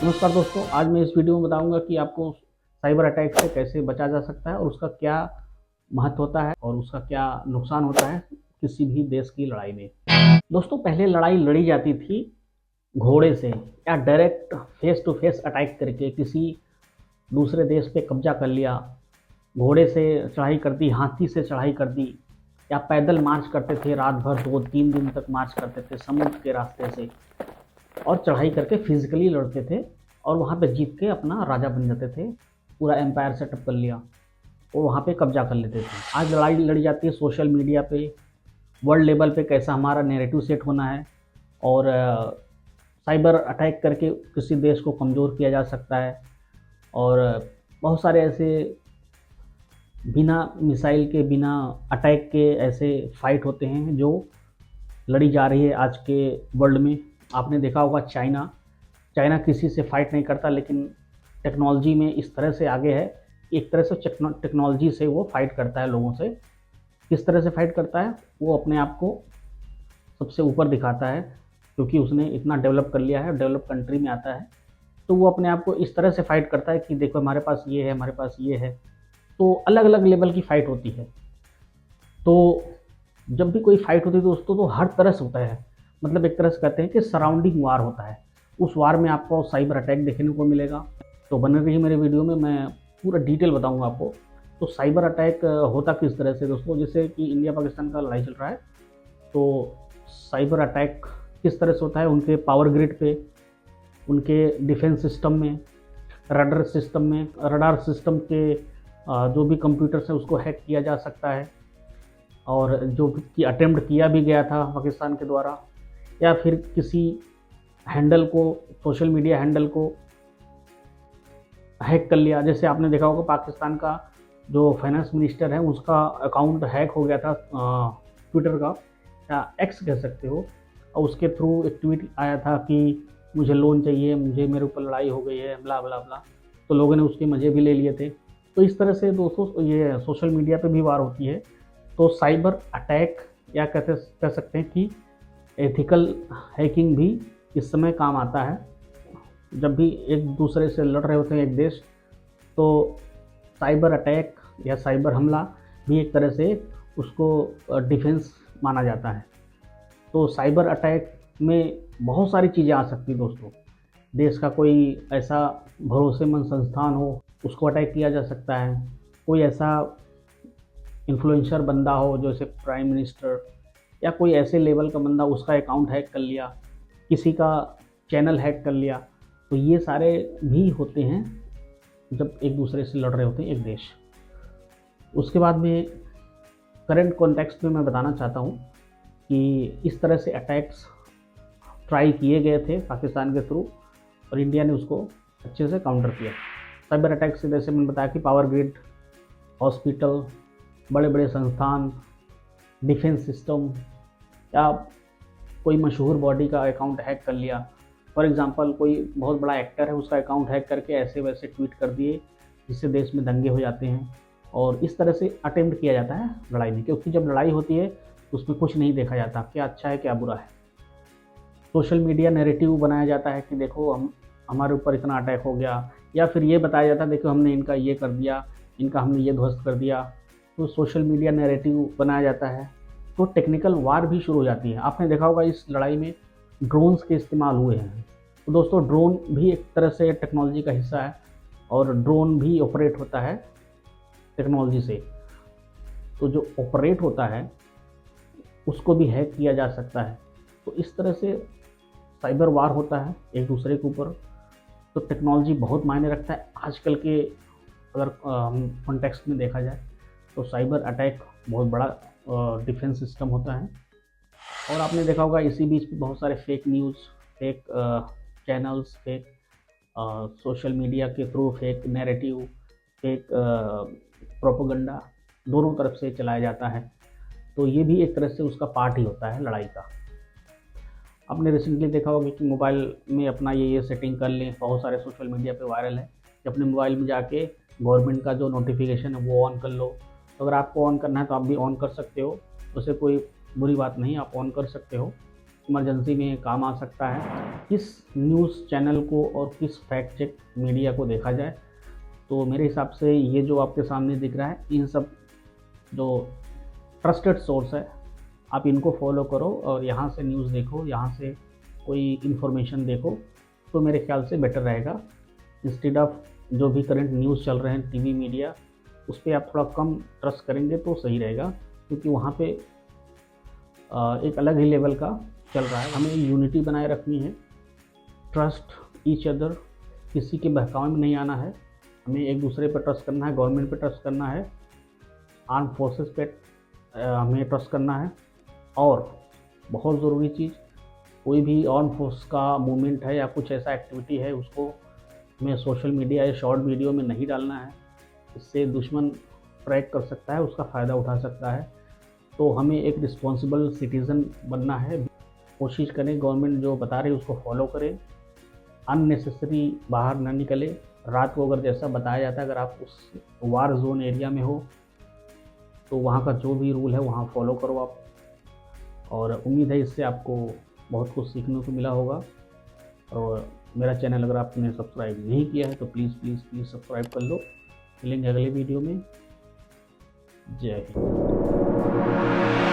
नमस्कार दोस्तों, आज मैं इस वीडियो में बताऊंगा कि आपको साइबर अटैक से कैसे बचा जा सकता है और उसका क्या महत्व होता है और उसका क्या नुकसान होता है किसी भी देश की लड़ाई में। दोस्तों, पहले लड़ाई लड़ी जाती थी घोड़े से या direct face to face attack करके किसी दूसरे देश पे कब्जा कर लिया, घोड़े से चढ़ाई कर दी, हाथी से चढ़ाई कर दी, या पैदल मार्च करते थे, रात भर 2-3 दिन तक मार्च करते थे समुद्र के रास्ते से और चढ़ाई करके फिजिकली लड़ते थे और वहाँ पे जीत के अपना राजा बन जाते थे, पूरा एम्पायर सेटअप कर लिया और वहाँ पे कब्जा कर लेते थे। आज लड़ाई लड़ी जाती है सोशल मीडिया पे, वर्ल्ड लेवल पे कैसा हमारा नैरेटिव सेट होना है और साइबर अटैक करके किसी देश को कमज़ोर किया जा सकता है। और बहुत सारे ऐसे बिना मिसाइल के, बिना अटैक के ऐसे फाइट होते हैं जो लड़ी जा रही है आज के वर्ल्ड में। आपने देखा होगा चाइना किसी से फाइट नहीं करता, लेकिन टेक्नोलॉजी में इस तरह से आगे है, एक तरह से टेक्नोलॉजी से वो फाइट करता है लोगों से। किस तरह से फाइट करता है, वो अपने आप को सबसे ऊपर दिखाता है क्योंकि उसने इतना डेवलप कर लिया है, डेवलप कंट्री में आता है, तो वो अपने आप को इस तरह से फाइट करता है कि देखो हमारे पास ये है, हमारे पास ये है। तो अलग अलग लेवल की फ़ाइट होती है। तो जब भी कोई फाइट होती है दोस्तों, तो हर तरह से होता है, मतलब एक तरह से कहते हैं कि सराउंडिंग वार होता है। उस वार में आपको साइबर अटैक देखने को मिलेगा। तो बने रहिए मेरे वीडियो में, मैं पूरा डिटेल बताऊंगा आपको। तो साइबर अटैक होता किस तरह से दोस्तों, जैसे कि इंडिया पाकिस्तान का लड़ाई चल रहा है, तो साइबर अटैक किस तरह से होता है, उनके पावर ग्रिड पे, उनके डिफेंस सिस्टम में, रडार सिस्टम के जो भी कंप्यूटर्स हैं उसको हैक किया जा सकता है। और जो कि अटेम्प्ट किया भी गया था पाकिस्तान के द्वारा, या फिर किसी हैंडल को, सोशल मीडिया हैंडल को हैक कर लिया। जैसे आपने देखा होगा पाकिस्तान का जो फाइनेंस मिनिस्टर है उसका अकाउंट हैक हो गया था, ट्विटर का या एक्स कह सकते हो, और उसके थ्रू एक ट्वीट आया था कि मुझे लोन चाहिए, मेरे ऊपर लड़ाई हो गई है, ब्ला ब्ला ब्ला। तो लोगों ने उसके मज़े भी ले लिए थे। तो इस तरह से दोस्तों ये सोशल मीडिया पे भी वार होती है। तो साइबर अटैक या कह सकते हैं कि एथिकल हैकिंग भी इस समय काम आता है। जब भी एक दूसरे से लड़ रहे होते हैं एक देश, तो साइबर अटैक या साइबर हमला भी एक तरह से उसको डिफेंस माना जाता है। तो साइबर अटैक में बहुत सारी चीज़ें आ सकती हैं दोस्तों। देश का कोई ऐसा भरोसेमंद संस्थान हो, उसको अटैक किया जा सकता है। कोई ऐसा इन्फ्लुएंसर बंदा हो जैसे प्राइम मिनिस्टर, या कोई ऐसे लेवल का बंदा, उसका अकाउंट हैक कर लिया, किसी का चैनल हैक कर लिया। तो ये सारे भी होते हैं जब एक दूसरे से लड़ रहे होते हैं एक देश। उसके बाद में करंट कॉन्टेक्स्ट में मैं बताना चाहता हूँ कि इस तरह से अटैक्स ट्राई किए गए थे पाकिस्तान के थ्रू और इंडिया ने उसको अच्छे से काउंटर किया। साइबर अटैक से जैसे मैंने बताया कि पावर ग्रिड, हॉस्पिटल, बड़े बड़े संस्थान, डिफेंस सिस्टम, या कोई मशहूर बॉडी का अकाउंट हैक कर लिया। फॉर एग्जांपल कोई बहुत बड़ा एक्टर है, उसका अकाउंट हैक करके ऐसे वैसे ट्वीट कर दिए जिससे देश में दंगे हो जाते हैं। और इस तरह से अटेम्प्ट किया जाता है लड़ाई में, क्योंकि जब लड़ाई होती है तो उसमें कुछ नहीं देखा जाता, क्या अच्छा है क्या बुरा है। सोशल मीडिया नैरेटिव बनाया जाता है कि देखो हमारे ऊपर इतना अटैक हो गया, या फिर ये बताया जाता है देखो हमने इनका ये कर दिया, इनका हमने ये ध्वस्त कर दिया। तो सोशल मीडिया नैरेटिव बनाया जाता है, तो टेक्निकल वार भी शुरू हो जाती है। आपने देखा होगा इस लड़ाई में ड्रोन्स के इस्तेमाल हुए हैं। तो दोस्तों ड्रोन भी एक तरह से टेक्नोलॉजी का हिस्सा है और ड्रोन भी ऑपरेट होता है टेक्नोलॉजी से। तो जो ऑपरेट होता है उसको भी हैक किया जा सकता है। तो इस तरह से साइबर वार होता है एक दूसरे के ऊपर। तो टेक्नोलॉजी बहुत मायने रखता है आजकल के, अगर कॉन्टेक्स्ट में देखा जाए तो साइबर अटैक बहुत बड़ा डिफेंस सिस्टम होता है। और आपने देखा होगा इसी बीच में बहुत सारे fake news, fake channels, fake social media के through fake narrative, fake propaganda दोनों तरफ से चलाया जाता है। तो ये भी एक तरह से उसका पार्ट ही होता है लड़ाई का। आपने रिसेंटली देखा होगा कि मोबाइल में अपना ये सेटिंग कर लें, बहुत सारे सोशल मीडिया पे वायरल है कि अपने मोबाइल में जाके गवर्नमेंट का जो नोटिफिकेशन है वो ऑन कर लो। तो अगर आपको ऑन करना है तो आप भी ऑन कर सकते हो, उससे कोई बुरी बात नहीं, आप ऑन कर सकते हो। इमरजेंसी में काम आ सकता है, किस न्यूज़ चैनल को और किस फैक्ट चेक मीडिया को देखा जाए। तो मेरे हिसाब से ये जो आपके सामने दिख रहा है, इन सब जो ट्रस्टेड सोर्स है, आप इनको फॉलो करो और यहाँ से न्यूज़ देखो, यहाँ से कोई इन्फॉर्मेशन देखो, तो मेरे ख्याल से बेटर रहेगा। इंस्टेड ऑफ जो भी करंट न्यूज़ चल रहे हैं टीवी मीडिया, उस पर आप थोड़ा कम ट्रस्ट करेंगे तो सही रहेगा, क्योंकि वहाँ पे एक अलग ही लेवल का चल रहा है। हमें यूनिटी बनाए रखनी है, ट्रस्ट ईच अदर, किसी के बहकावे में नहीं आना है, हमें एक दूसरे पर ट्रस्ट करना है, गवर्नमेंट पे ट्रस्ट करना है, आर्म फोर्सेस पे हमें ट्रस्ट करना है। और बहुत ज़रूरी चीज़, कोई भी आर्म फोर्स का मूवमेंट है या कुछ ऐसा एक्टिविटी है, उसको हमें सोशल मीडिया या शॉर्ट वीडियो में नहीं डालना है। इससे दुश्मन ट्रैक कर सकता है, उसका फ़ायदा उठा सकता है। तो हमें एक रिस्पॉन्सिबल सिटीज़न बनना है। कोशिश करें गवर्नमेंट जो बता रही है उसको फॉलो करें, अननेसेसरी बाहर ना निकले। रात को अगर जैसा बताया जाता है, अगर आप उस वार जोन एरिया में हो तो वहाँ का जो भी रूल है वहाँ फॉलो करो आप। और उम्मीद है इससे आपको बहुत कुछ सीखने को मिला होगा। और मेरा चैनल अगर आपने सब्सक्राइब नहीं किया है तो प्लीज़ प्लीज़ प्लीज़ सब्सक्राइब कर लो। मिलेंगे अगले वीडियो में। जय हिंद।